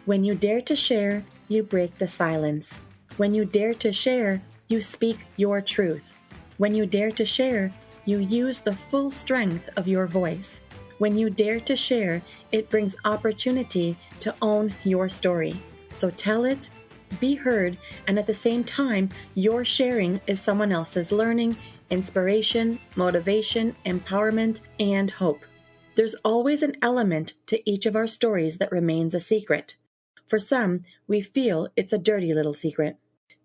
When you dare to share, you break the silence. When you dare to share, you speak your truth. When you dare to share, you use the full strength of your voice. When you dare to share, it brings opportunity to own your story. So tell it, be heard, and at the same time, your sharing is someone else's learning, inspiration, motivation, empowerment, and hope. There's always an element to each of our stories that remains a secret. For some, we feel it's a dirty little secret.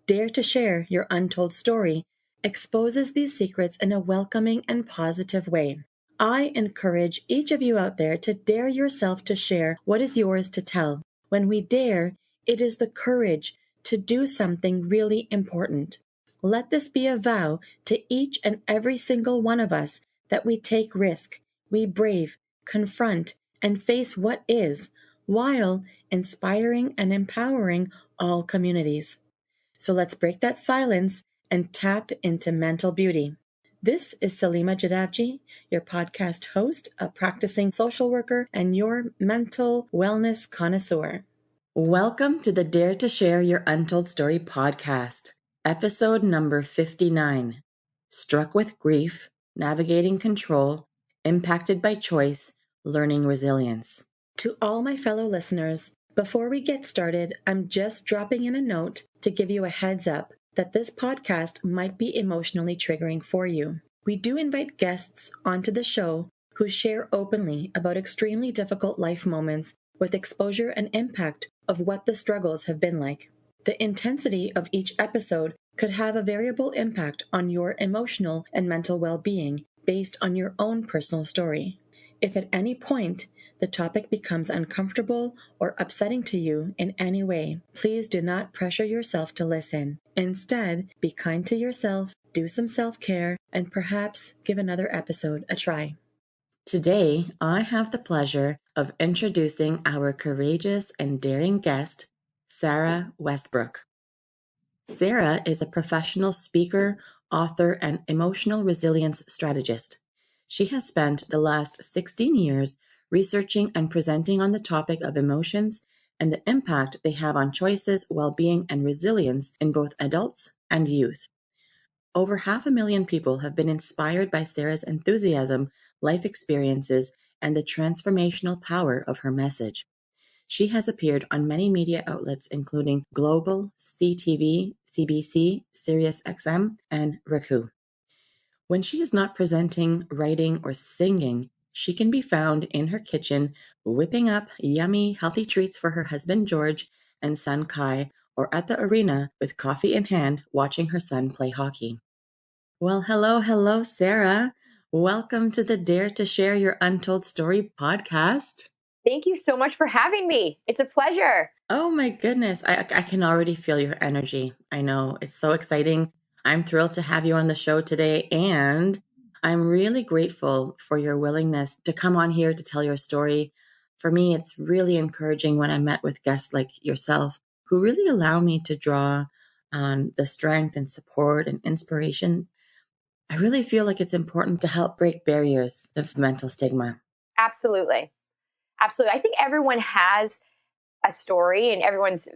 Dare to share your untold story exposes these secrets in a welcoming and positive way. I encourage each of you out there to dare yourself to share what is yours to tell. When we dare, it is the courage to do something really important. Let this be a vow to each and every single one of us that we take risk, we brave, confront, and face what is, while inspiring and empowering all communities. So let's break that silence and tap into mental beauty. This is Salima Jadavji, your podcast host, a practicing social worker, and your mental wellness connoisseur. Welcome to the Dare to Share Your Untold Story podcast, episode number 59. Struck with grief, navigating control, impacted by choice, learning resilience. To all my fellow listeners, before we get started, I'm just dropping in a note to give you a heads up that this podcast might be emotionally triggering for you. We do invite guests onto the show who share openly about extremely difficult life moments with exposure and impact of what the struggles have been like. The intensity of each episode could have a variable impact on your emotional and mental well-being based on your own personal story. If at any point the topic becomes uncomfortable or upsetting to you in any way, please do not pressure yourself to listen. Instead, be kind to yourself, do some self-care, and perhaps give another episode a try. Today, I have the pleasure of introducing our courageous and daring guest, Sara Westbrook. Sara is a professional speaker, author, and emotional resilience strategist. She has spent the last 16 years researching and presenting on the topic of emotions and the impact they have on choices, well-being, and resilience in both adults and youth. Over 500,000 people have been inspired by Sara's enthusiasm, life experiences, and the transformational power of her message. She has appeared on many media outlets including Global, CTV, CBC, SiriusXM, and Roku. When she is not presenting, writing, or singing, she can be found in her kitchen whipping up yummy, healthy treats for her husband George and son Kai, or at the arena with coffee in hand watching her son play hockey. Well, hello, Sara. Welcome to the Dare to Share Your Untold Story podcast. Thank you so much for having me. It's a pleasure. Oh my goodness. I can already feel your energy. I know. It's so exciting. I'm thrilled to have you on the show today, and I'm really grateful for your willingness to come on here to tell your story. For me, it's really encouraging when I met with guests like yourself who really allow me to draw on the strength and support and inspiration. I really feel like it's important to help break barriers of mental stigma. Absolutely. Absolutely. I think everyone has a story and everyone's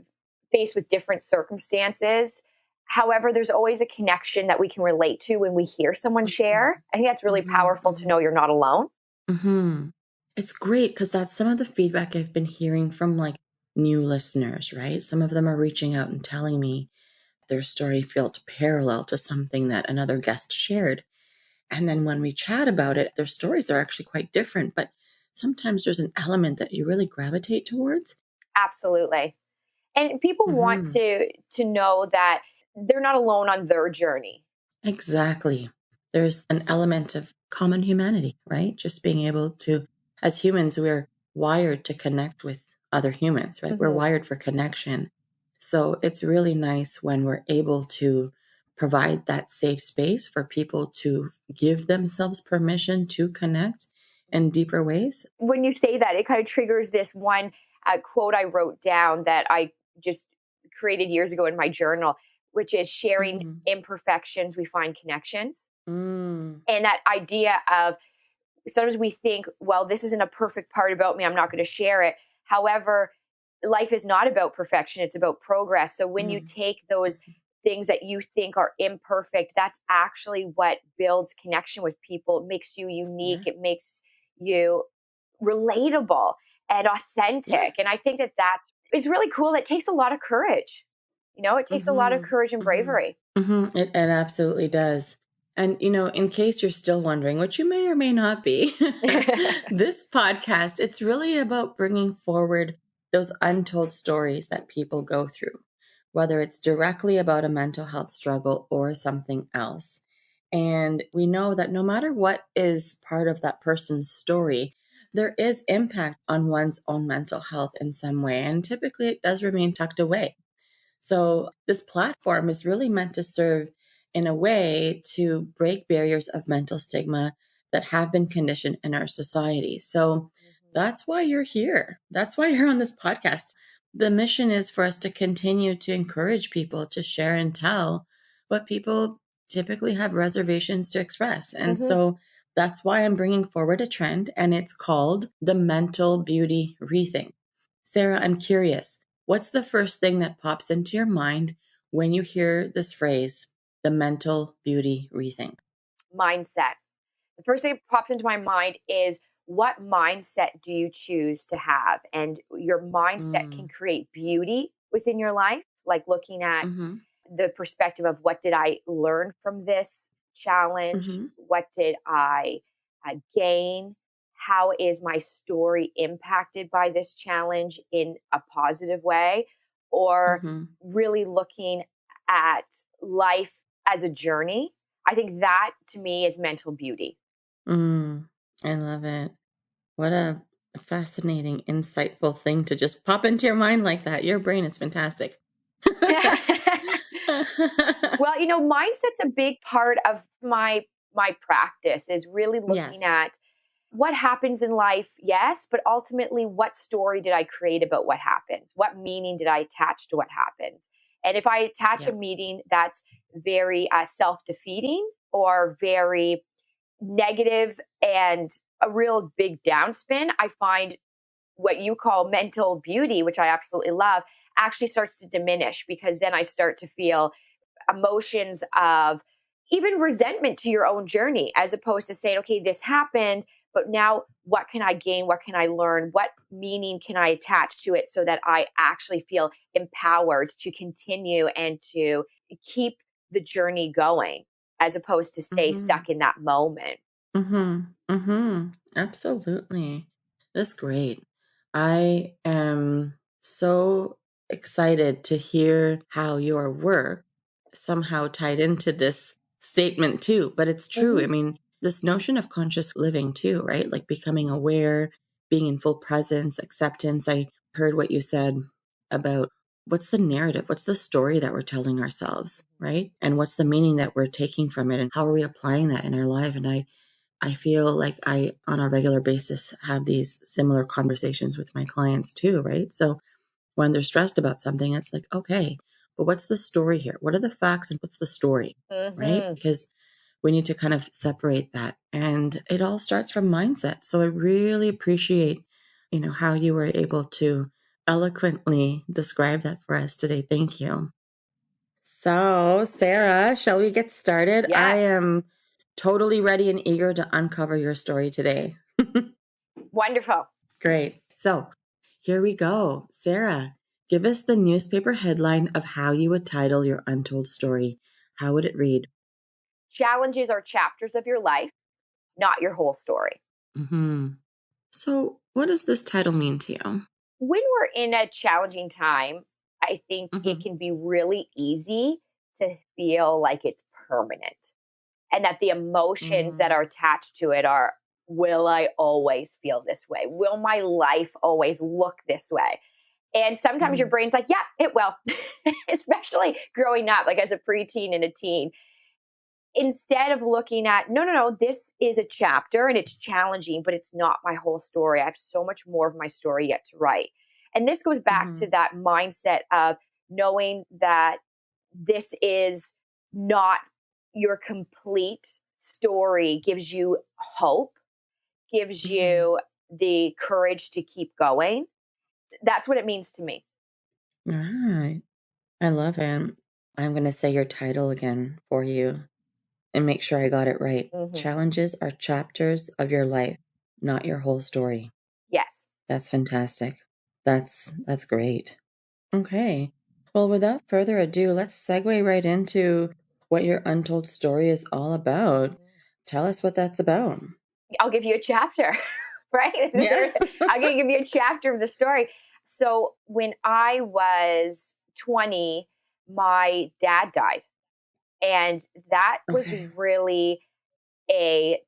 faced with different circumstances. However, there's always a connection that we can relate to when we hear someone share. I think that's really powerful to know you're not alone. Mm-hmm. It's great because that's some of the feedback I've been hearing from like new listeners, right? Some of them are reaching out and telling me their story felt parallel to something that another guest shared. And then when we chat about it, their stories are actually quite different, but sometimes there's an element that you really gravitate towards. Absolutely. And people want to know that they're not alone on their journey. Exactly. There's an element of common humanity, right? Just being able to, as humans, we're wired to connect with other humans, right? We're wired for connection. So it's really nice when we're able to provide that safe space for people to give themselves permission to connect in deeper ways. When you say that, it kind of triggers this one quote I wrote down that I just created years ago in my journal, which is sharing imperfections, we find connections. And that idea of sometimes we think, well, this isn't a perfect part about me, I'm not going to share it. However, life is not about perfection, it's about progress. So when you Mm. take those things that you think are imperfect, that's actually what builds connection with people. It makes you unique, Yeah. it makes you relatable and Yeah. authentic. And I think that it's really cool. It takes a lot of courage. It takes a lot of Mhm. courage and Mhm. bravery. Mhm. It absolutely does. And, in case you're still wondering, which you may or may not be, this podcast, it's really about bringing forward those untold stories that people go through, whether it's directly about a mental health struggle or something else. And we know that no matter what is part of that person's story, there is impact on one's own mental health in some way. And typically it does remain tucked away. So, this platform is really meant to serve in a way to break barriers of mental stigma that have been conditioned in our society. So, that's why you're here. That's why you're on this podcast. The mission is for us to continue to encourage people to share and tell what people typically have reservations to express. And Hmm. so, that's why I'm bringing forward a trend, and it's called the mental beauty rethink. Sara, I'm curious. What's the first thing that pops into your mind when you hear this phrase, the mental beauty rethink? Mindset. The first thing that pops into my mind is, what mindset do you choose to have? And your mindset can Mm. create beauty within your life, like looking at Mm-hmm. the perspective of, what did I learn from this challenge? Mm-hmm. What did I gain? How is my story impacted by this challenge in a positive way? Or Mm-hmm. really looking at life as a journey. I think that to me is mental beauty. Mm. I love it. What a fascinating, insightful thing to just pop into your mind like that. Your brain is fantastic. Well, mindset's a big part of my practice, is really looking Yes. at what happens in life, yes, but ultimately, what story did I create about what happens? What meaning did I attach to what happens? And if I attach a Yeah. meaning that's very self defeating or very negative and a real big downspin, I find what you call mental beauty, which I absolutely love, actually starts to diminish, because then I start to feel emotions of even resentment to your own journey, as opposed to saying, okay, this happened, but now what can I gain? What can I learn? What meaning can I attach to it, so that I actually feel empowered to continue and to keep the journey going, as opposed to stay Mm-hmm. stuck in that moment? Mhm. Mhm. Absolutely. That's great. I am so excited to hear how your work somehow tied into this statement too, but it's true. I Hmm. mean, this notion of conscious living too, right? Like becoming aware, being in full presence, acceptance. I heard what you said about what's the narrative? What's the story that we're telling ourselves, right? And what's the meaning that we're taking from it and how are we applying that in our life? And I feel like I, on a regular basis, have these similar conversations with my clients too, right? So when they're stressed about something, it's like, okay, but what's the story here? What are the facts and what's the story, right? Hmm. Because we need to kind of separate that. And it all starts from mindset. So I really appreciate, how you were able to eloquently describe that for us today. Thank you. So, Sara, shall we get started? I Yes. am totally ready and eager to uncover your story today. Wonderful. Great. So, here we go. Sara, give us the newspaper headline of how you would title your untold story. How would it read? Challenges are chapters of your life, not your whole story. Hmm. So, what does this title mean to you? When we're in a challenging time, I think it Hmm. can be really easy to feel like it's permanent, and that the emotions that are Mm. attached to it are, will I always feel this way? Will my life always look this way? And sometimes your Mm. brain's like, yeah, it will, especially growing up, like as a preteen and a teen. Instead of looking at, no, no, no, this is a chapter and it's challenging, but it's not my whole story. I have so much more of my story yet to write. And this goes back to Hmm. that mindset of knowing that this is not your complete story, gives you hope, gives Hmm. you the courage to keep going. That's what it means to me. All right. I love it. I'm going to say your title again for you and make sure I got it right. Hmm. Challenges are chapters of your life, not your whole story. Yes. That's fantastic. That's great. Okay. Well, without further ado, let's segue right into what your untold story is all about. Tell us what that's about. I'll give you a chapter, right? Yeah. I'm going to give you a chapter of the story. So when I was 20, my dad died. And that was Okay. really a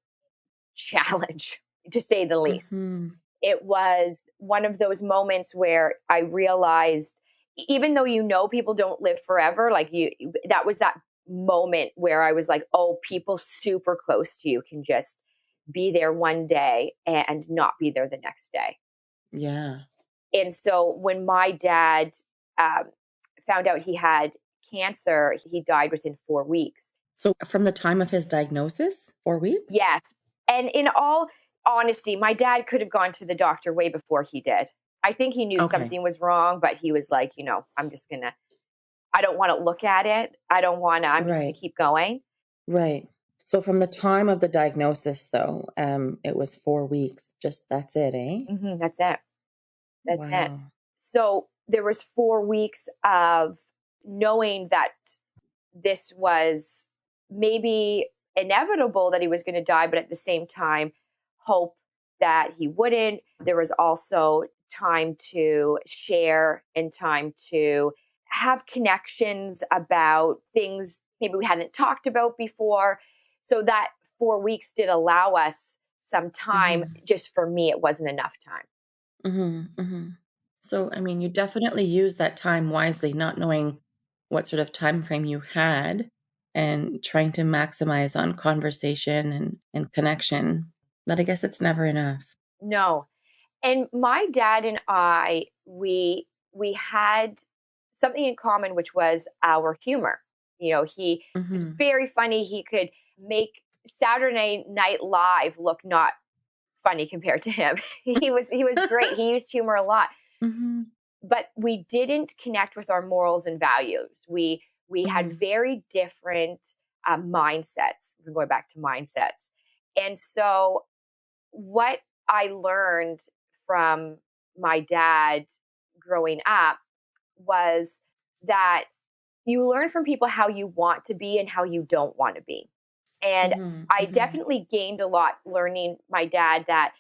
challenge, to say the least. Mm-hmm. It was one of those moments where I realized, even though people don't live forever, like that was that moment where I was like, oh, people super close to you can just be there one day and not be there the next day. Yeah. And so when my dad um, found out he had cancer, he died within 4 weeks. So from the time of his diagnosis, 4 weeks? Yes. And in all honesty, my dad could have gone to the doctor way before he did. I think he knew Okay. something was wrong, but he was like, I'm just going to, I don't want to look at it. I don't want to, I'm just going Right. to keep going. Right. So from the time of the diagnosis, though, it was 4 weeks. Just that's it, eh? That's it. That's it. Wow. So there was 4 weeks of knowing that this was maybe inevitable that he was going to die, but at the same time, hope that he wouldn't. There was also time to share and time to have connections about things maybe we hadn't talked about before. So that 4 weeks did allow us some time. Mm-hmm. Just for me, it wasn't enough time. Mm-hmm. Mm-hmm. So, I mean, you definitely used that time wisely, not knowing what sort of time frame you had and trying to maximize on conversation and connection. But I guess it's never enough. No. And my dad and I, we had something in common, which was our humor. He was Mm-hmm. very funny. He could make Saturday Night Live look not funny compared to him. He was great. He used humor a lot, Mm-hmm. but we didn't connect with our morals and values. We Mm-hmm. had very different mindsets. We're going back to mindsets, and so what I learned from my dad growing up was that you learn from people how you want to be and how you don't want to be. And Mm-hmm. I Mm-hmm. definitely gained a lot learning my dad that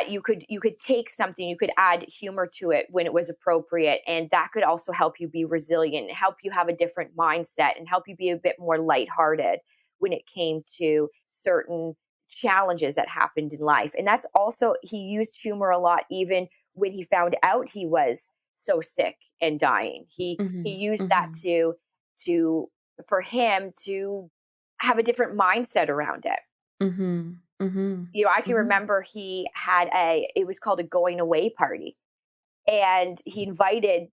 you could take something, you could add humor to it when it was appropriate, and that could also help you be resilient, help you have a different mindset, and help you be a bit more lighthearted when it came to certain challenges that happened in life. And that's also, he used humor a lot even when he found out he was so sick and dying. He Mm-hmm. used that Mm-hmm. to for him to have a different mindset around it. Mm-hmm. Mm-hmm. I can Mm-hmm. remember he had it was called a going away party. And he invited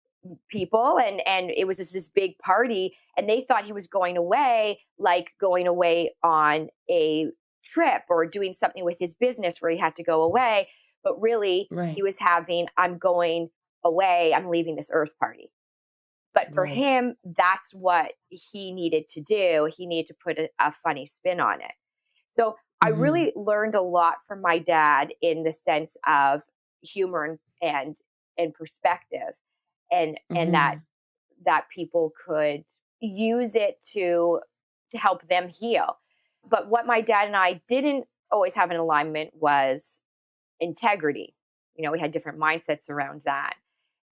people, and it was this big party, and they thought he was going away, like going away on a trip or doing something with his business where he had to go away. But really, he Right. was having, I'm going away, I'm leaving this earth party. But for Right. him, that's what he needed to do. He needed to put a funny spin on it. So I Mm-hmm. really learned a lot from my dad in the sense of humor and perspective, and that Mm-hmm. people could use it to help them heal. But what my dad and I didn't always have in alignment was integrity. We had different mindsets around that.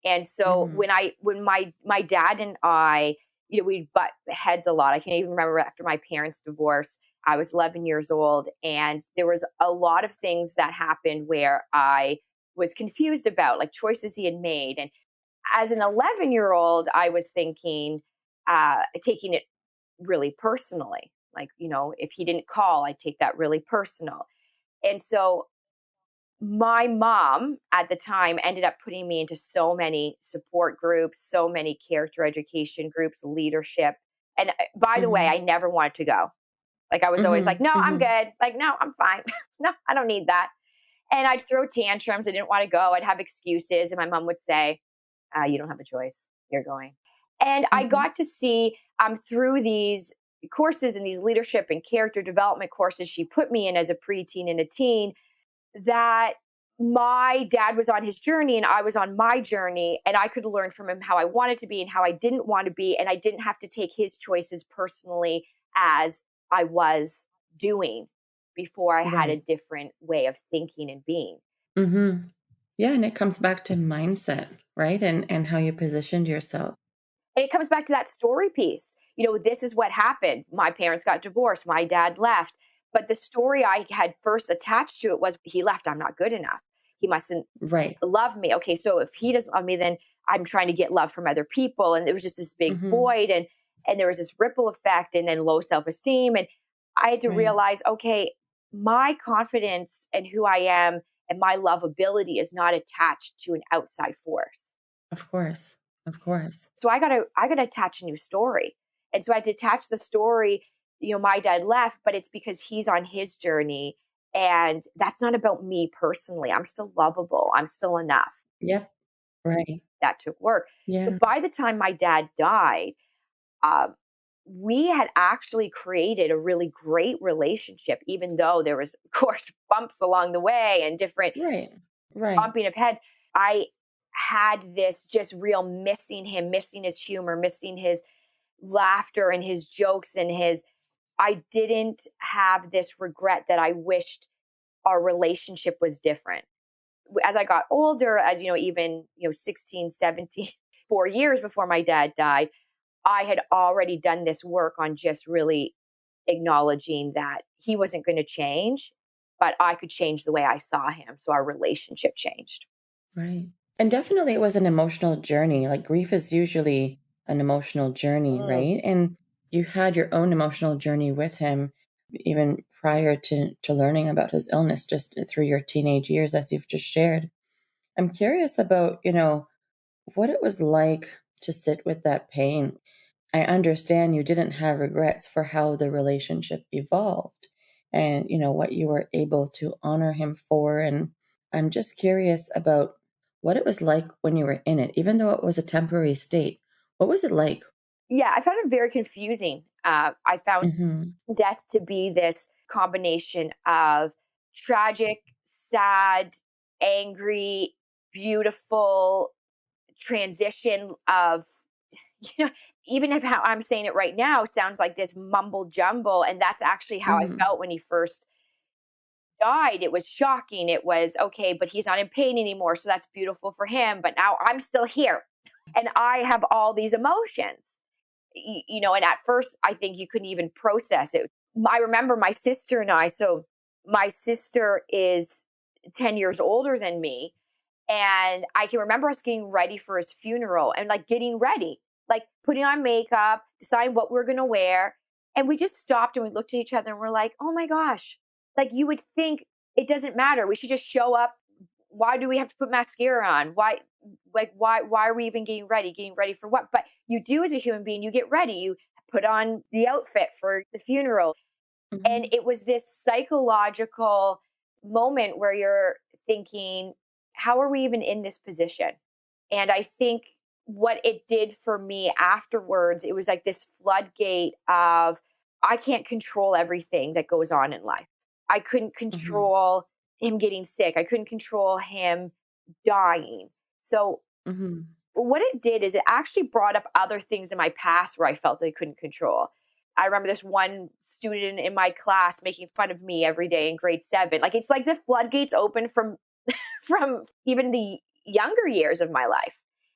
And so Mm-hmm. when my dad and I, we butt heads a lot. I can even remember after my parents' divorce, I was 11 years old, and there was a lot of things that happened where I was confused about, like choices he had made. And as an 11-year-old, I was thinking, taking it really personally. Like, if he didn't call, I'd take that really personal. And so my mom at the time ended up putting me into so many support groups, so many character education groups, leadership. And by the way, Mm-hmm. I never wanted to go. Like, I was always like, Mm-hmm. no, I'm Mm-hmm. good. Like, no, I'm fine. No, I don't need that. And I'd throw tantrums. I didn't want to go. I'd have excuses. And my mom would say, you don't have a choice. You're going. And I Mhm. got to see through these courses and these leadership and character development courses she put me in as a preteen and a teen, that my dad was on his journey and I was on my journey, and I could learn from him how I wanted to be and how I didn't want to be. And I didn't have to take his choices personally as I was doing before I had a Right. different way of thinking and being. Mhm. Yeah, and it comes back to mindset, right? And how you positioned yourself. And it comes back to that story piece. This is what happened. My parents got divorced. My dad left. But the story I had first attached to it was, he left. I'm not good enough. He mustn't Right. love me. Okay, so if he doesn't love me, then I'm trying to get love from other people. And it was just this big Mhm. void. And there was this ripple effect and then low self-esteem. And I had to Right. realize, okay, my confidence and who I am and my lovability is not attached to an outside force. Of course. Of course. So I gotta attach a new story. And so I detach the story, my dad left, but it's because he's on his journey. And that's not about me personally. I'm still lovable. I'm still enough. Yep. Right. That took work. So Yeah. by the time my dad died, um, we had actually created a really great relationship, even though there was, of course, bumps along the way and different Right. Right. bumping of heads. I had this just real missing him, missing his humor, missing his laughter and his jokes and his I didn't have this regret that I wished our relationship was different. As I got older, as even 16, 17, 4 years before my dad died, I had already done this work on just really acknowledging that he wasn't going to change, but I could change the way I saw him. So our relationship changed. Right. And definitely it was an emotional journey. Like grief is usually an emotional journey, Mm. right? And you had your own emotional journey with him even prior to learning about his illness just through your teenage years as you've just shared. I'm curious about, what it was like to sit with that pain. I understand you didn't have regrets for how the relationship evolved and, what you were able to honor him for. And I'm just curious about what it was like when you were in it, even though it was a temporary state. What was it like? Yeah, I found it very confusing. I found Mm-hmm. death to be this combination of tragic, sad, angry, beautiful transition of, you know, even if how I'm saying it right now sounds like this mumble jumble. And that's actually how I Mm-hmm. felt when he first died. It was shocking. It was okay, but he's not in pain anymore. So that's beautiful for him. But now I'm still here and I have all these emotions. And at first I think you couldn't even process it. I remember my sister and I, so my sister is 10 years older than me. And I can remember us getting ready for his funeral and like getting ready, like putting on makeup, deciding what we're going to wear. And we just stopped and we looked at each other and we're like, oh my gosh, like you would think it doesn't matter. We should just show up. Why do we have to put mascara on? Why are we even getting ready? Getting ready for what? But you do as a human being, you get ready. You put on the outfit for the funeral. And Mm-hmm. it was this psychological moment where you're thinking, how are we even in this position? And I think what it did for me afterwards, it was like this floodgate of I can't control everything that goes on in life. I couldn't Mm-hmm. control him getting sick. I couldn't control him dying. So Mm-hmm. what it did is it actually brought up other things in my past where I felt I couldn't control. I remember this one student in my class making fun of me every day in grade 7. Like it's like the floodgates open from even the younger years of my life.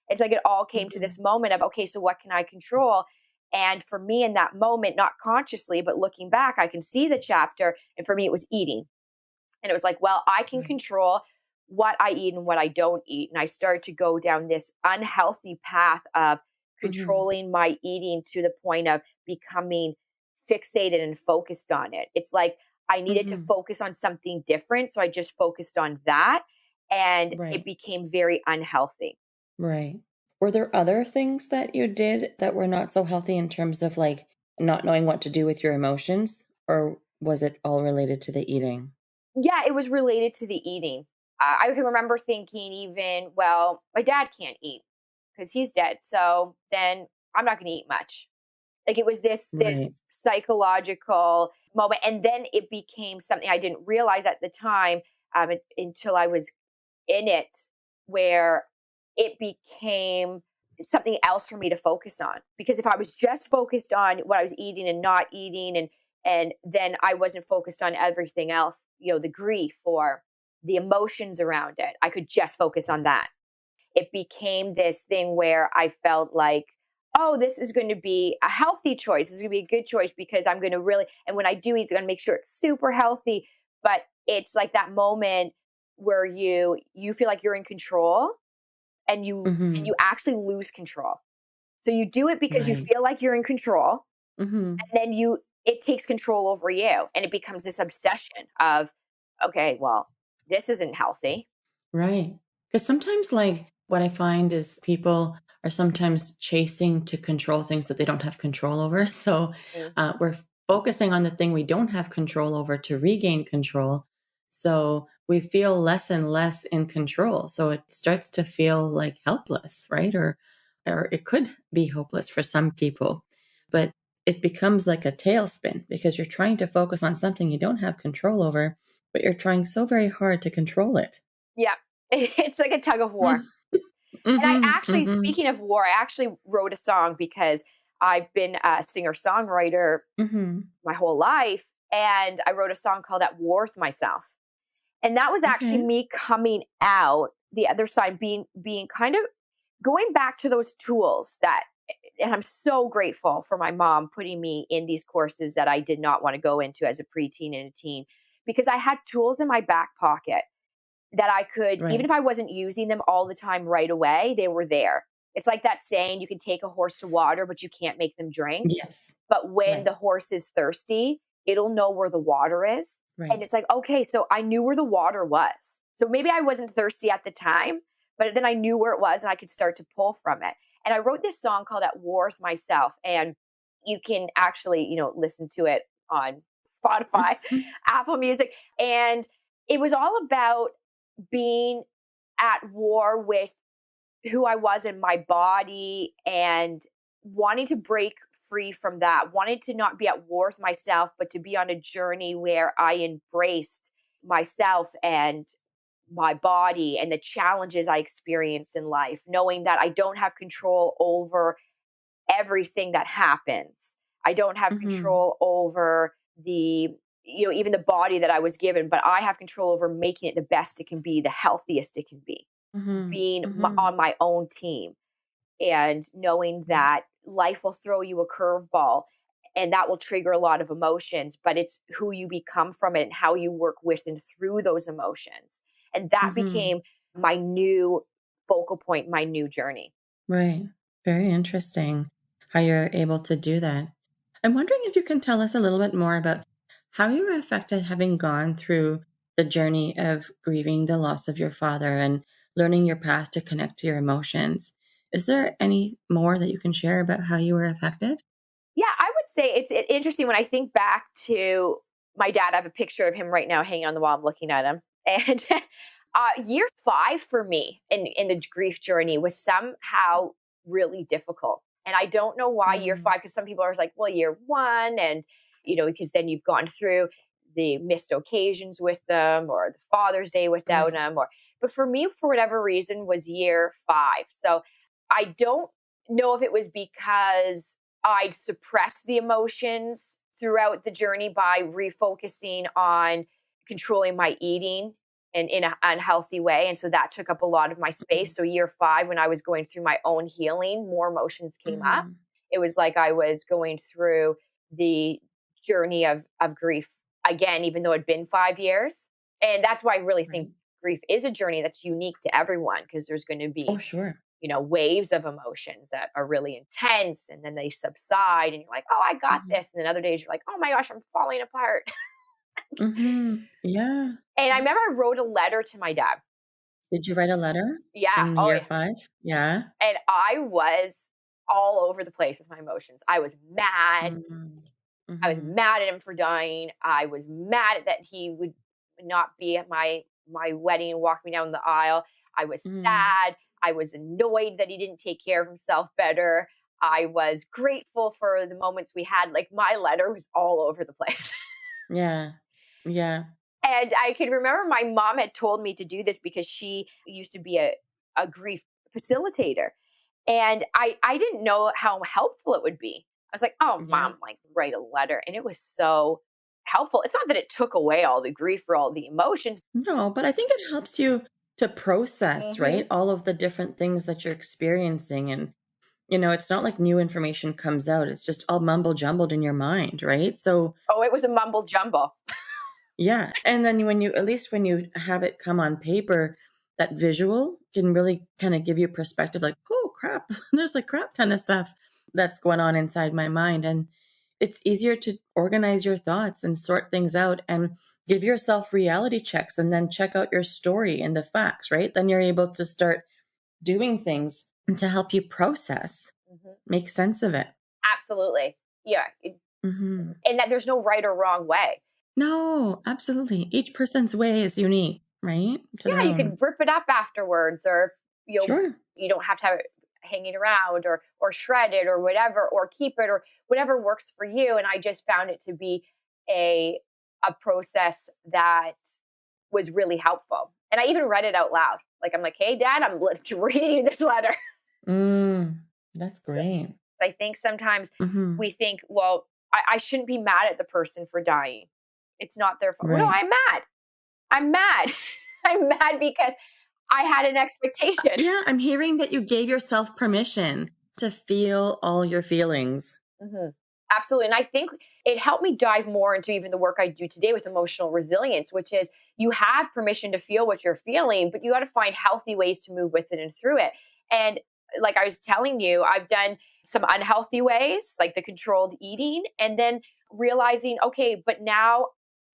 It's like it all came to Mm-hmm. this moment of okay, so what can I control? And for me in that moment, not consciously, but looking back, I can see the chapter. And for me, it was eating. And it was like, well, I can Right. control what I eat and what I don't eat. And I started to go down this unhealthy path of Mm-hmm. controlling my eating to the point of becoming fixated and focused on it. It's like I needed to Mm-hmm. focus on something different. So I just focused on that. And it Right. became very unhealthy. Right. Were there other things that you did that were not so healthy in terms of like not knowing what to do with your emotions, or was it all related to the eating? Yeah, it was related to the eating. I can remember thinking even, well, my dad can't eat because he's dead. So then I'm not going to eat much. Like it was this Right. psychological moment, and then it became something I didn't realize at the time, until I was in it, where it became something else for me to focus on. Because if I was just focused on what I was eating and not eating, and then I wasn't focused on everything else, the grief or the emotions around it, I could just focus on that. It became this thing where I felt like, oh, this is going to be a healthy choice. This is going to be a good choice because I'm going to really, and when I do eat, I'm going to make sure it's super healthy. But it's like that moment where you feel like you're in control, and Mhm. you actually lose control. So you do it because you Right. feel like you're in control, Mhm. and then it takes control over you, and it becomes this obsession of, okay, well, this isn't healthy. Right. Because sometimes, like, what I find is people are sometimes chasing to control things that they don't have control over. So Mm. we're focusing on the thing we don't have control over to regain control. So we feel less and less in control. So it starts to feel like helpless, right? Or it could be hopeless for some people. But it becomes like a tailspin because you're trying to focus on something you don't have control over, but you're trying so very hard to control it. Yeah, it's like a tug of war. Mm. And I Mhm, actually, mhm, speaking of war, I actually wrote a song because I've been a singer songwriter mhm. my whole life. And I wrote a song called At War with Myself. And that was actually Okay. me coming out the other side, being kind of going back to those tools that, and I'm so grateful for my mom putting me in these courses that I did not want to go into as a preteen and a teen, because I had tools in my back pocket that I could, even Right. if I wasn't using them all the time right away, they were there. It's like that saying, you can take a horse to water, but you can't make them drink. Yes. But when Right, the horse is thirsty, it'll know where the water is. And right. it's like, okay, so I knew where the water was. So maybe I wasn't thirsty at the time, but then I knew where it was and I could start to pull from it. And I wrote this song called At War with Myself. And you can actually, listen to it on Spotify, Mhm, Apple Music. And it was all about being at war with who I was in my body, and wanting to break free from that, wanted to not be at war with myself, but to be on a journey where I embraced myself and my body and the challenges I experience in life, knowing that I don't have control over everything that happens. I don't have mhm, control over even the body that I was given, but I have control over making it the best it can be, the healthiest it can be, mhm, being mhm. on my own team, and knowing Right. that life will throw you a curveball and that will trigger a lot of emotions, but it's who you become from it and how you work with and through those emotions. And that Mhm. became my new focal point, my new journey. Right. Very interesting how you're able to do that. I'm wondering if you can tell us a little bit more about how you were affected having gone through the journey of grieving the loss of your father and learning your path to connect to your emotions. Is there any more that you can share about how you were affected? Yeah, I would say it's interesting when I think back to my dad. I have a picture of him right now hanging on the wall. I'm looking at him. And year 5 for me in the grief journey was somehow really difficult. And I don't know why year Mm, 5, because some people are like, well, year 1, and, because then you've gone through the missed occasions with them, or the Father's Day without right. them. But for me, for whatever reason, was year 5. So I don't know if it was because I'd suppress the emotions throughout the journey by refocusing on controlling my eating and in an unhealthy way. And so that took up a lot of my Mhm, space. So year 5, when I was going through my own healing, more emotions came up. mhm, It was like I was going through the journey of grief again, even though it'd been 5 years. And that's why I really think right. grief is a journey that's unique to everyone, because there's going to Oh, be sure. waves of emotions that are really intense, and then they subside and you're like, oh, I got Mhm, this. And then other days you're like, oh my gosh, I'm falling apart. mhm. Yeah. And I remember I wrote a letter to my dad. Did you write a letter Yeah. in Oh, year yeah. 5? Yeah. And I was all over the place with my emotions. I was mad. Mhm, I was mhm, mad at him for dying. I was mad that he would not be at my wedding and walk me down the aisle. I was Mm, sad. I was annoyed that he didn't take care of himself better. I was grateful for the moments we had. Like my letter was all over the place. yeah. Yeah. And I can remember my mom had told me to do this because she used to be a grief facilitator. And I didn't know how helpful it would be. I was like, oh, Yeah. mom, like write a letter. And it was so helpful. It's not that it took away all the grief or all the emotions. No, but I think it helps you to process, Hmm. right? All of the different things that you're experiencing. And, it's not like new information comes out. It's just all mumble jumbled in your mind, right? So, Oh, it was a mumble jumble. yeah. And then at least when you have it come on paper, that visual can really kind of give you perspective like, oh, crap, there's like crap ton of stuff that's going on inside my mind. And it's easier to organize your thoughts and sort things out and give yourself reality checks and then check out your story and the facts, right? Then you're able to start doing things to help you process, Hmm. make sense of it. Absolutely. Yeah. Hmm. And that there's no right or wrong way. No, absolutely. Each person's way is unique, right? To their Yeah, you own. could rip it up afterwards, or you know, Sure. you don't have to have it hanging around, or shred it or whatever, or keep it or whatever works for you. And I just found it to be a a process that was really helpful. And I even read it out loud. Like I'm like, hey dad, I'm reading this letter. Mm, that's So great. I think sometimes Hmm. we think, well, I shouldn't be mad at the person for dying. It's not their fault. Well, no, Right. I'm mad. I'm mad. I'm mad because I had an expectation. Yeah, I'm hearing that you gave yourself permission to feel all your feelings. Hmm. Absolutely. And I think it helped me dive more into even the work I do today with emotional resilience, which is you have permission to feel what you're feeling, but you got to find healthy ways to move with it and through it. And like I was telling you, I've done some unhealthy ways, like the controlled eating, and then realizing, okay, but now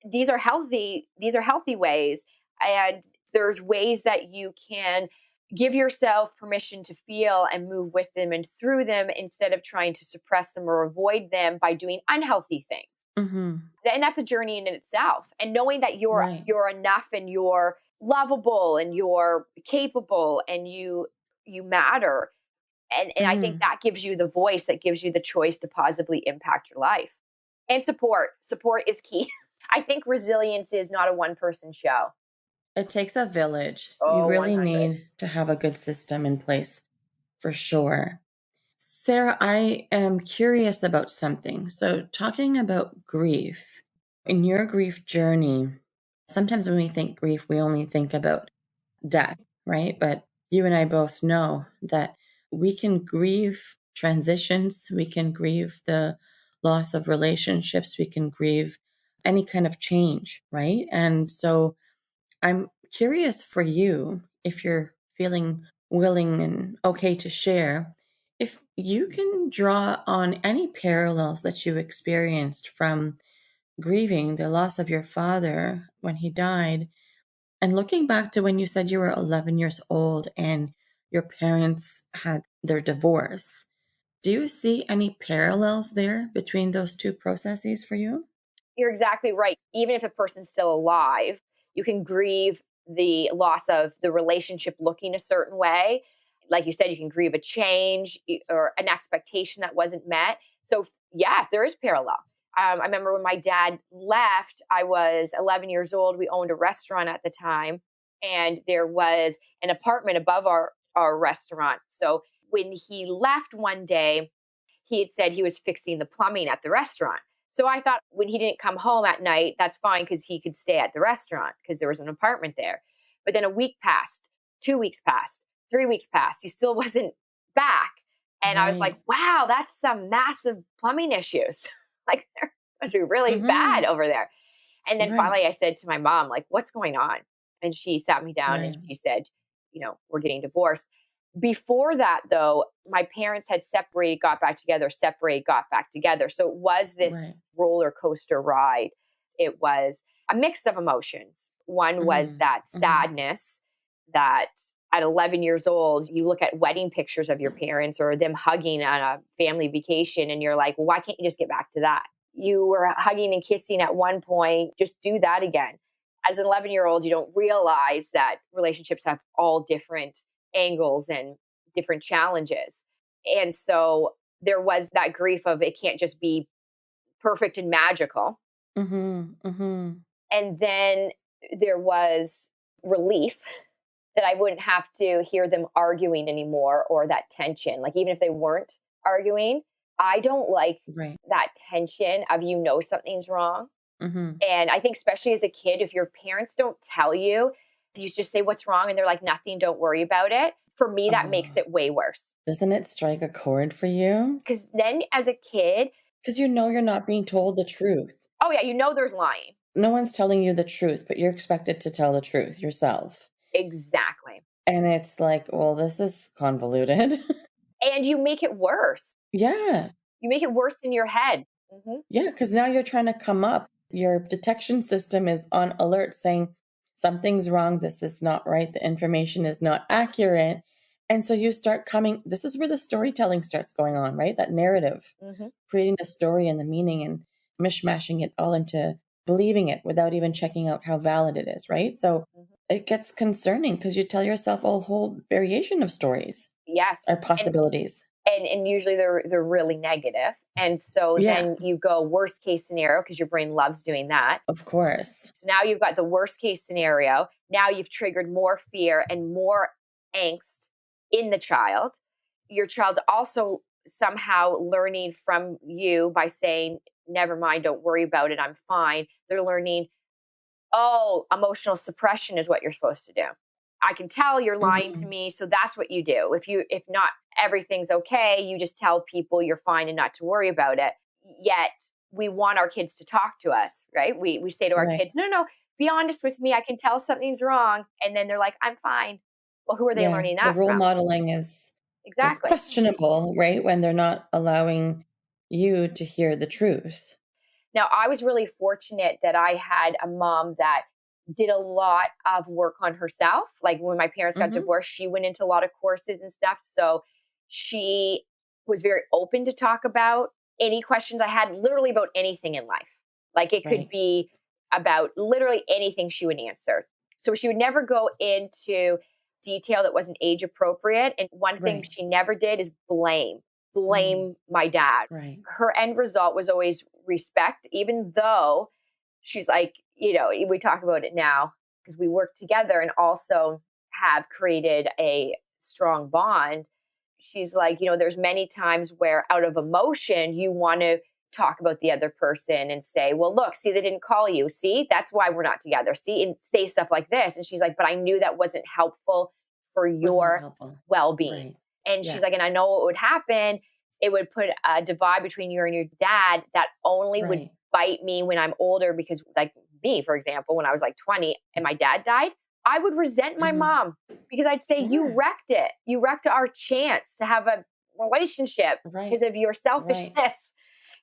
these are healthy ways. And there's ways that you can give yourself permission to feel and move with them and through them instead of trying to suppress them or avoid them by doing unhealthy things. Hmm. And that's a journey in itself. And knowing that Right. you're enough and you're lovable and you're capable and you matter. And I think Hmm. that gives you the voice, that gives you the choice to positively impact your life. And support. Support is key. I think resilience is not a one person show. It takes a village. You Oh, really 100. need to have a good system in place for sure. Sarah, I am curious about something. So, talking about grief, in your grief journey, sometimes when we think grief, we only think about death, right? But you and I both know that we can grieve transitions, we can grieve the loss of relationships, we can grieve any kind of change, right? And so I'm curious for you, if you're feeling willing and okay to share, if you can draw on any parallels that you experienced from grieving the loss of your father when he died and looking back to when you said you were 11 years old and your parents had their divorce, do you see any parallels there between those two processes for you? You're exactly right. Even if a person's still alive, you can grieve the loss of the relationship looking a certain way. Like you said, you can grieve a change or an expectation that wasn't met. So, yeah, there is parallel. I remember when my dad left, I was 11 years old. We owned a restaurant at the time, and there was an apartment above our restaurant. So, when he left one day, he had said he was fixing the plumbing at the restaurant. So I thought when he didn't come home at night, that's fine because he could stay at the restaurant because there was an apartment there. But then a week passed, 2 weeks passed, 3 weeks passed. He still wasn't back. And I was like, Right. wow, that's some massive plumbing issues. Like, there must be really bad Mm-hmm. over there. And then Right. finally I said to my mom, like, what's going on? And she sat me down and Right. she said, we're getting divorced. Before that, though, my parents had separated, got back together, separated, got back together. So it was this Right. roller coaster ride. It was a mix of emotions. One was Mm-hmm. that Mm-hmm. sadness that at 11 years old, you look at wedding pictures of your parents or them hugging on a family vacation, and you're like, well, why can't you just get back to that? You were hugging and kissing at one point, just do that again. As an 11-year-old, you don't realize that relationships have all different angles and different challenges. And so there was that grief of it can't just be perfect and magical. Mm-hmm. Mm-hmm. And then there was relief that I wouldn't have to hear them arguing anymore or that tension. Like, even if they weren't arguing, I don't like Right. that tension of, something's wrong. Mm-hmm. And I think, especially as a kid, if your parents don't tell you, if you just say what's wrong and they're like, nothing, don't worry about it. For me, that makes Oh, it way worse. doesn't it strike a chord for you? Because then as a kid, Because you know you're not being told the truth. oh yeah, there's lying. No one's telling you the truth, but you're expected to tell the truth yourself. Exactly. And it's like, well, this is convoluted. And you make it worse. Yeah. You make it worse in your head. Hmm. Yeah. Because now you're trying to come up. Your detection system is on alert saying something's wrong. This is not right. The information is not accurate. And so you start coming. This is where the storytelling starts going on, right? That narrative, Hmm. creating the story and the meaning and mishmashing it all into believing it without even checking out how valid it is, right? So Hmm. it gets concerning because you tell yourself a whole variation of stories Yes. or And possibilities. and usually they're really negative. And so Yeah, then you go worst case scenario, because your brain loves doing that. of course. So now you've got the worst case scenario. Now you've triggered more fear and more angst in the child. Your child's also somehow learning from you by saying, never mind, don't worry about it, I'm fine. They're learning, oh, emotional suppression is what you're supposed to do. I can tell you're lying to Mhm. me, so that's what you do. If not everything's okay, you just tell people you're fine and not to worry about it. Yet we want our kids to talk to us, right? We say to our Right. kids, no, no, be honest with me. I can tell something's wrong, and then they're like, I'm fine. Well, who are they Yeah, learning the that role from? modeling is Exactly. questionable, right? When they're not allowing you to hear the truth. Now, I was really fortunate that I had a mom that did a lot of work on herself. Like, when my parents got Mhm. divorced, she went into a lot of courses and stuff. So she was very open to talk about any questions I had, literally about anything in life. Like, it could Right. be about literally anything she would answer. So she would never go into detail that wasn't age appropriate. And one thing Right. she never did is Mm. blame my dad. Right. Her end result was always respect, even though she's like, we talk about it now because we work together and also have created a strong bond. She's like, there's many times where out of emotion, you want to talk about the other person and say, well, look, see, they didn't call you. See, that's why we're not together. See, and say stuff like this. And she's like, but I knew that wasn't helpful for Was not your helpful. well being. Right. And Yeah. she's like, and I know what would happen. It would put a divide between you and your dad that only would Right. bite me when I'm older. Because, like me, for example, when I was like 20 and my dad died, I would resent my Mhm. mom because I'd say, you Sure. wrecked it. You wrecked our chance to have a relationship Right. because of your Right. selfishness,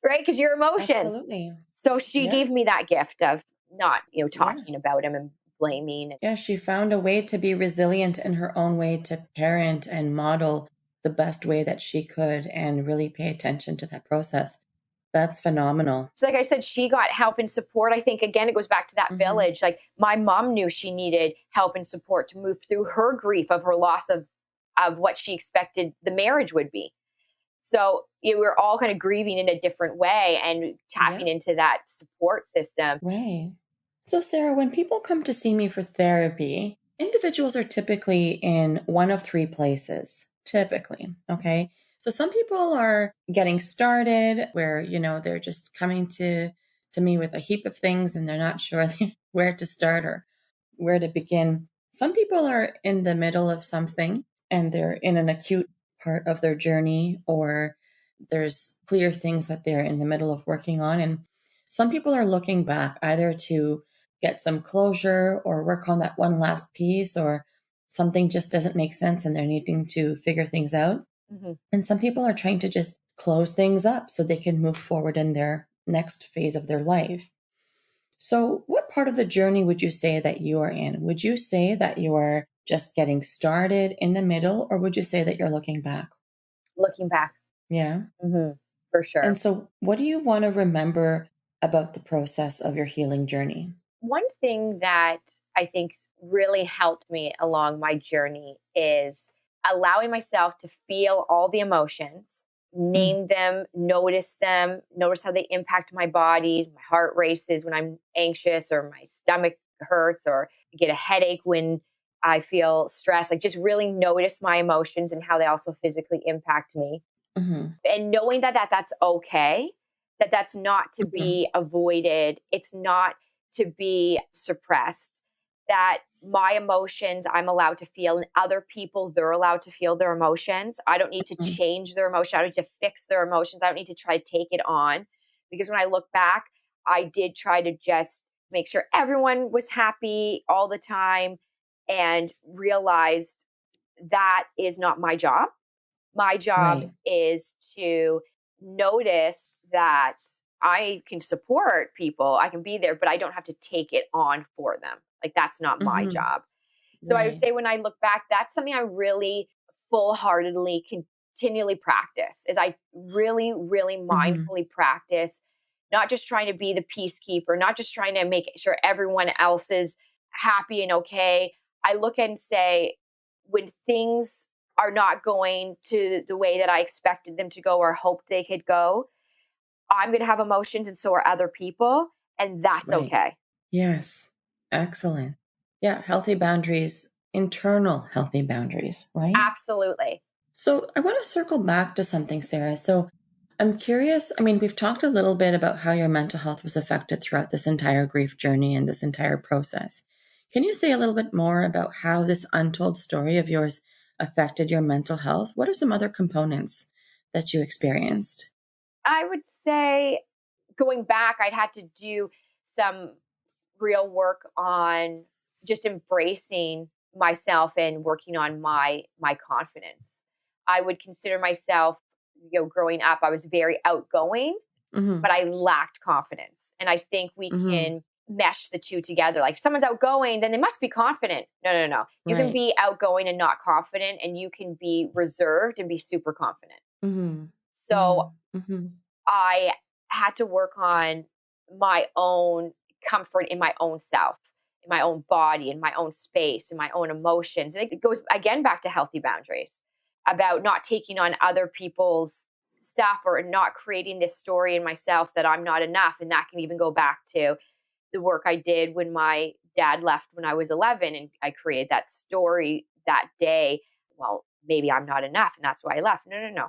right? Because your emotions. Absolutely. So she Yeah. gave me that gift of not, Yeah. talking about him and blaming. Yeah, she found a way to be resilient in her own way to parent and model the best way that she could and really pay attention to that process. That's phenomenal. So, like I said, she got help and support. I think, again, it goes back to that Mhm. village. Like, my mom knew she needed help and support to move through her grief of her loss of what she expected the marriage would be. So, we're all kind of grieving in a different way and tapping Yeah. into that support system. Right. So, Sarah, when people come to see me for therapy, individuals are typically in one of three places, typically. Okay. So, some people are getting started where, they're just coming to me with a heap of things and they're not sure where to start or where to begin. Some people are in the middle of something and they're in an acute part of their journey, or there's clear things that they're in the middle of working on. And some people are looking back either to get some closure or work on that one last piece, or something just doesn't make sense and they're needing to figure things out. Mhm. And some people are trying to just close things up so they can move forward in their next phase of their life. So, what part of the journey would you say that you are in? Would you say that you are just getting started in the middle, or would you say that you're looking back? Looking back. Yeah. For sure. And so, what do you want to remember about the process of your healing journey? One thing that I think really helped me along my journey is allowing myself to feel all the emotions, Mm. name them, notice how they impact my body. My heart races when I'm anxious, or my stomach hurts, or I get a headache when I feel stressed. Like, just really notice my emotions and how they also physically impact me. Mhm. And knowing that's okay, that's not to Mhm. be avoided, it's not to be suppressed, that my emotions I'm allowed to feel, and other people, they're allowed to feel their emotions. I don't need to Mhm. change their emotion. I don't need to fix their emotions. I don't need to try to take it on. Because when I look back, I did try to just make sure everyone was happy all the time, and realized that is not my job. My job Right. is to notice that I can support people, I can be there, but I don't have to take it on for them. Like, that's not my Mhm. job. So I would Right. say when I look back, that's something I really full-heartedly continually practice. Is I really, really Mhm. mindfully practice, not just trying to be the peacekeeper, not just trying to make sure everyone else is happy and okay. I look and say, when things are not going to the way that I expected them to go or hoped they could go, I'm going to have emotions, and so are other people, and that's Right. okay. Yes. Excellent. Yeah, healthy boundaries, internal healthy boundaries, right? Absolutely. So I want to circle back to something, Sarah. So I'm curious. I mean, we've talked a little bit about how your mental health was affected throughout this entire grief journey and this entire process. Can you say a little bit more about how this untold story of yours affected your mental health? What are some other components that you experienced? I would say, going back, I'd had to do some real work on just embracing myself and working on my confidence. I would consider myself, growing up, I was very outgoing, Mm-hmm. but I lacked confidence. And I think we Mm-hmm. can mesh the two together. Like, if someone's outgoing, then they must be confident. No, no, no. You can Right. be outgoing and not confident, and you can be reserved and be super confident. Mm-hmm. So Mm-hmm. I had to work on my own comfort in my own self, in my own body, in my own space, in my own emotions. And it goes again back to healthy boundaries, about not taking on other people's stuff, or not creating this story in myself that I'm not enough. And that can even go back to the work I did when my dad left when I was 11, and I created that story that day. Well, maybe I'm not enough, and that's why I left. No, no, no.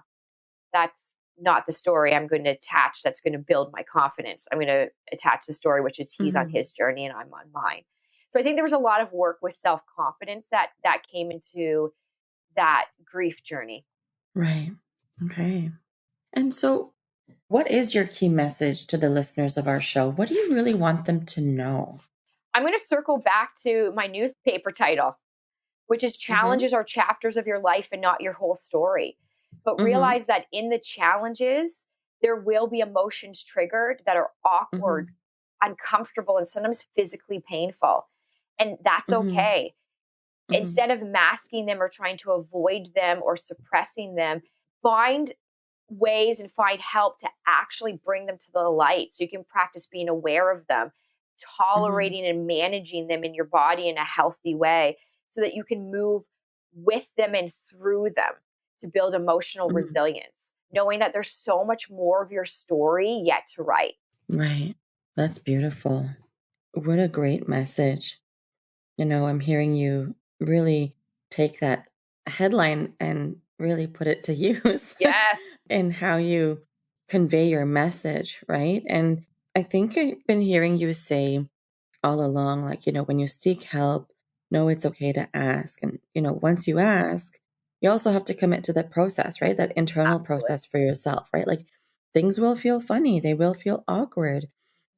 That's not the story I'm going to attach, that's going to build my confidence. I'm going to attach the story, which is he's on Mm-hmm. his journey and I'm on mine. So I think there was a lot of work with self-confidence that came into that grief journey. Right. Okay. And so, what is your key message to the listeners of our show? What do you really want them to know? I'm going to circle back to my newspaper title, which is Mm-hmm. challenges are chapters of your life and not your whole story. But Mm-hmm. realize that in the challenges, there will be emotions triggered that are awkward, Mm-hmm. uncomfortable, and sometimes physically painful. And that's Mm-hmm. okay. Mm-hmm. Instead of masking them or trying to avoid them or suppressing them, find ways and find help to actually bring them to the light, so you can practice being aware of them, Mm-hmm. tolerating and managing them in your body in a healthy way, so that you can move with them and through them to build emotional Mm-hmm. resilience, knowing that there's so much more of your story yet to write. Right. That's beautiful. What a great message. I'm hearing you really take that headline and really put it to use Yes, in how you convey your message, right? And I think I've been hearing you say all along, like, when you seek help, know it's okay to ask. And, once you ask, you also have to commit to that process, right? That internal absolutely. process for yourself, right? Like, things will feel funny, they will feel awkward.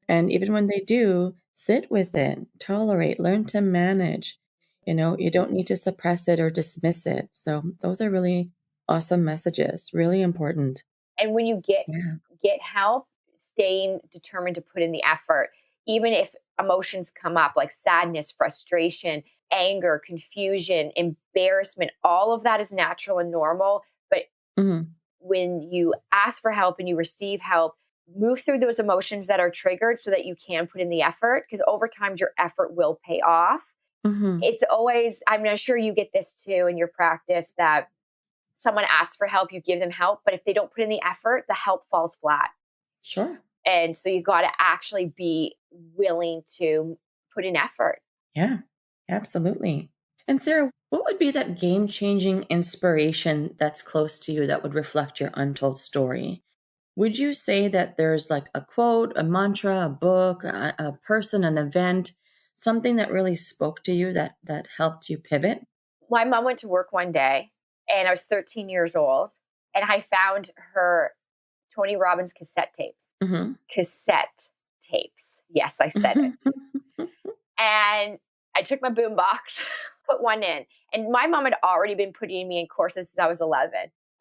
And even when they do, sit with it, tolerate, learn to manage. You don't need to suppress it or dismiss it. So those are really awesome messages, really important. And when you Yeah. get help, staying determined to put in the effort, even if emotions come up like sadness, frustration, anger, confusion, embarrassment, all of that is natural and normal. But Hmm. when you ask for help and you receive help, move through those emotions that are triggered so that you can put in the effort, because over time your effort will pay off. Mm-hmm. It's always, I'm sure you get this too in your practice, that someone asks for help, you give them help, but if they don't put in the effort, the help falls flat. Sure. And so you've got to actually be willing to put in effort. Yeah, absolutely. And Sarah, what would be that game-changing inspiration that's close to you that would reflect your untold story? Would you say that there's like a quote, a mantra, a book, a person, an event, something that really spoke to you that helped you pivot? My mom went to work one day and I was 13 years old and I found her Tony Robbins cassette tapes. Mm-hmm. Cassette tapes. Yes, I said it. And I took my boombox, put one in. And my mom had already been putting me in courses since I was 11.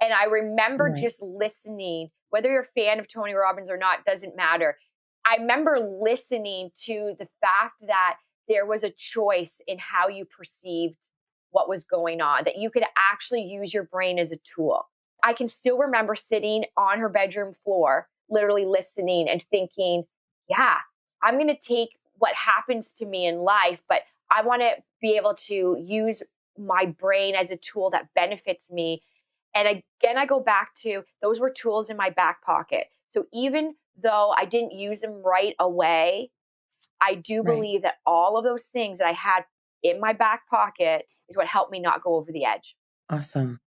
And I remember Right. just listening, whether you're a fan of Tony Robbins or not, doesn't matter. I remember listening to the fact that there was a choice in how you perceived what was going on, that you could actually use your brain as a tool. I can still remember sitting on her bedroom floor, literally listening and thinking, yeah, I'm going to take what happens to me in life, but I want to be able to use my brain as a tool that benefits me. And again, I go back to those were tools in my back pocket. So even though I didn't use them right away, I do Right. believe that all of those things that I had in my back pocket is what helped me not go over the edge. Awesome.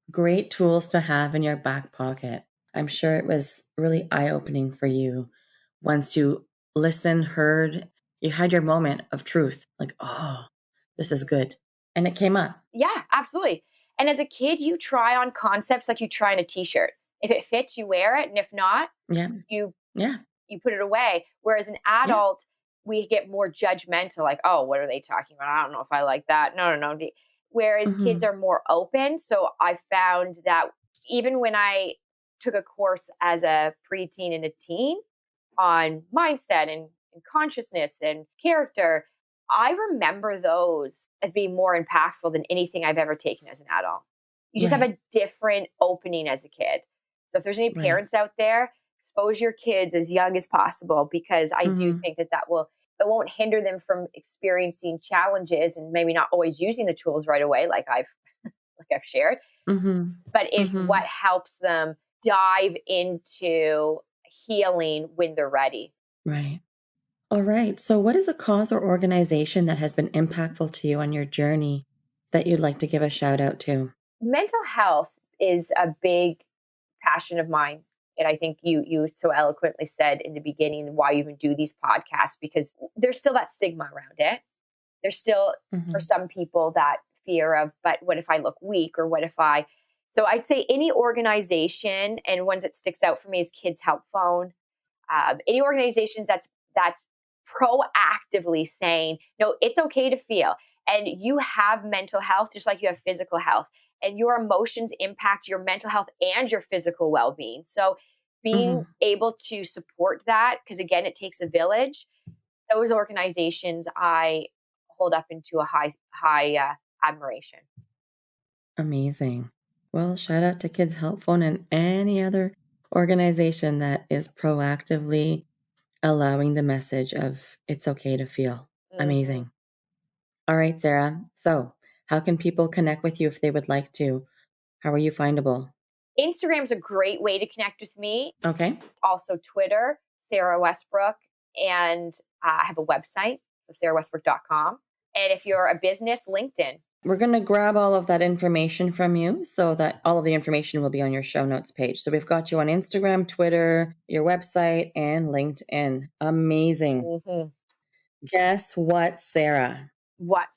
Great tools to have in your back pocket. I'm sure it was really eye-opening for you once you listened, heard, you had your moment of truth, like, oh, this is good. And it came up. Yeah, absolutely. And as a kid, you try on concepts like you try on a t-shirt. If it fits, you wear it. And if not, Yeah. you Yeah. you put it away. Whereas an Yeah. adult, we get more judgmental, like, oh, what are they talking about? I don't know if I like that. No, no, no. Whereas kids Mm-hmm. are more open. So I found that even when I took a course as a preteen and a teen on mindset and consciousness and character, I remember those as being more impactful than anything I've ever taken as an adult. You just have Right. a different opening as a kid. So if there's any Right. parents out there, expose your kids as young as possible, because I do Mm-hmm. think that it won't hinder them from experiencing challenges and maybe not always using the tools right away, like I've shared, Mm-hmm. but is Mm-hmm. what helps them dive into healing when they're ready. Right. All right. So, what is a cause or organization that has been impactful to you on your journey that you'd like to give a shout out to? Mental health is a big passion of mine. And I think you so eloquently said in the beginning why you even do these podcasts, because there's still that stigma around it. There's still, for Mm-hmm. some people, that fear of, but what if I look weak, or what if I? So I'd say any organization, and ones that sticks out for me is Kids Help Phone. Any organization that's proactively saying, no, it's okay to feel, and you have mental health just like you have physical health, and your emotions impact your mental health and your physical well-being. So being Mm-hmm. able to support that, because again, it takes a village. Those organizations I hold up into a high admiration. Amazing. Well, shout out to Kids Help Phone and any other organization that is proactively allowing the message of it's okay to feel. Hmm. Amazing. All right, Sarah. So, how can people connect with you if they would like to? How are you findable? Instagram's a great way to connect with me. Okay. Also Twitter, Sarah Westbrook, and I have a website, so sarahwestbrook.com. And if you're a business, LinkedIn. We're going to grab all of that information from you so that all of the information will be on your show notes page. So we've got you on Instagram, Twitter, your website, and LinkedIn. Amazing. Hmm. Guess what, Sarah? What?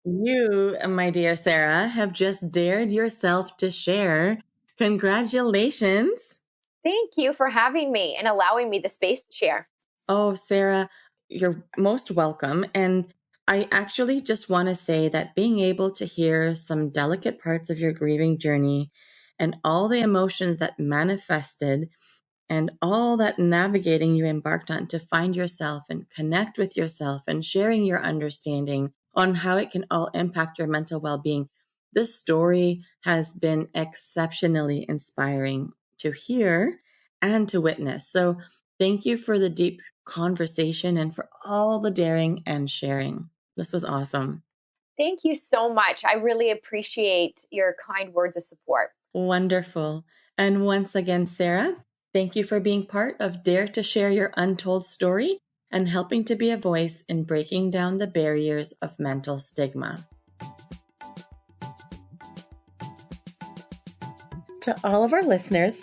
You, my dear Sarah, have just dared yourself to share. Congratulations. Thank you for having me and allowing me the space to share. Oh, Sarah, you're most welcome. And I actually just want to say that being able to hear some delicate parts of your grieving journey and all the emotions that manifested and all that navigating you embarked on to find yourself and connect with yourself and sharing your understanding on how it can all impact your mental well being. This story has been exceptionally inspiring to hear. and to witness. So thank you for the deep conversation and for all the daring and sharing. This was awesome. Thank you so much. I really appreciate your kind words of support. Wonderful. And once again, Sara, thank you for being part of Dare to Share Your Untold Story and helping to be a voice in breaking down the barriers of mental stigma. To all of our listeners,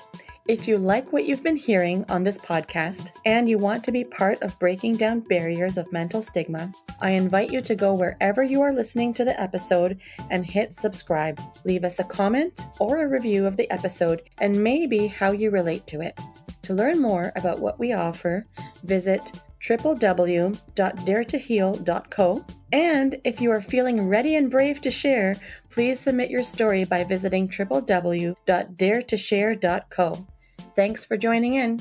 if you like what you've been hearing on this podcast and you want to be part of breaking down barriers of mental stigma, I invite you to go wherever you are listening to the episode and hit subscribe. Leave us a comment or a review of the episode and maybe how you relate to it. To learn more about what we offer, visit www.daretoheal.co. And if you are feeling ready and brave to share, please submit your story by visiting www.daretoshare.co. Thanks for joining in.